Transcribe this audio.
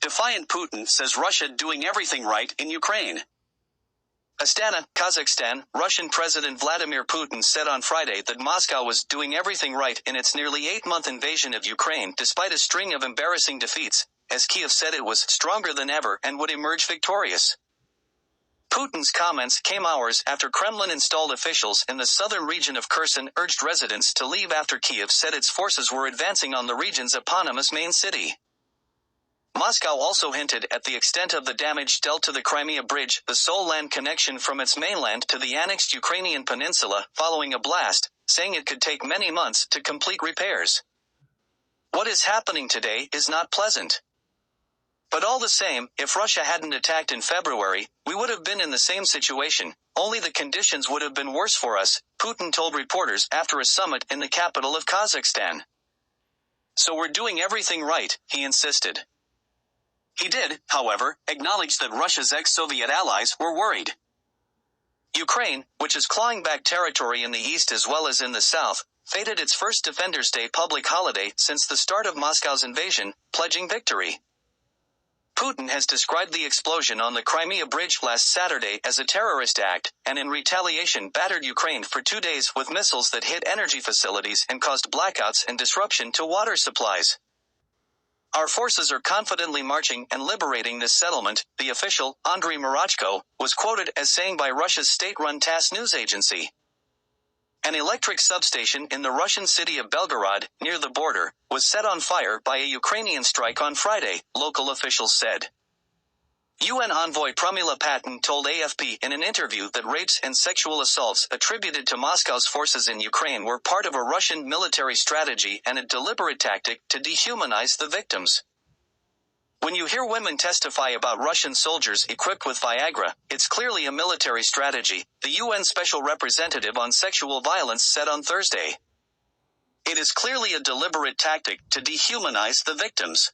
Defiant Putin says Russia doing everything right in Ukraine. Astana, Kazakhstan, Russian President Vladimir Putin said on Friday that Moscow was doing everything right in its nearly 8-month invasion of Ukraine despite a string of embarrassing defeats, as Kiev said it was stronger than ever and would emerge victorious. Putin's comments came hours after Kremlin installed officials in the southern region of Kherson urged residents to leave after Kiev said its forces were advancing on the region's eponymous main city. Moscow also hinted at the extent of the damage dealt to the Crimea Bridge, the sole land connection from its mainland to the annexed Ukrainian peninsula, following a blast, saying it could take many months to complete repairs. What is happening today is not pleasant. But all the same, if Russia hadn't attacked in February, we would have been in the same situation, only the conditions would have been worse for us, Putin told reporters after a summit in the capital of Kazakhstan. So we're doing everything right, he insisted. He did, however, acknowledge that Russia's ex-Soviet allies were worried. Ukraine, which is clawing back territory in the east as well as in the south, fated its first Defenders' Day public holiday since the start of Moscow's invasion, pledging victory. Putin has described the explosion on the Crimea Bridge last Saturday as a terrorist act, and in retaliation battered Ukraine for 2 days with missiles that hit energy facilities and caused blackouts and disruption to water supplies. Our forces are confidently marching and liberating this settlement, the official, Andriy Marachko, was quoted as saying by Russia's state-run TASS news agency. An electric substation in the Russian city of Belgorod, near the border, was set on fire by a Ukrainian strike on Friday, local officials said. UN envoy Pramila Patten told AFP in an interview that rapes and sexual assaults attributed to Moscow's forces in Ukraine were part of a Russian military strategy and a deliberate tactic to dehumanize the victims. When you hear women testify about Russian soldiers equipped with Viagra, it's clearly a military strategy, the UN Special Representative on Sexual Violence said on Thursday. It is clearly a deliberate tactic to dehumanize the victims.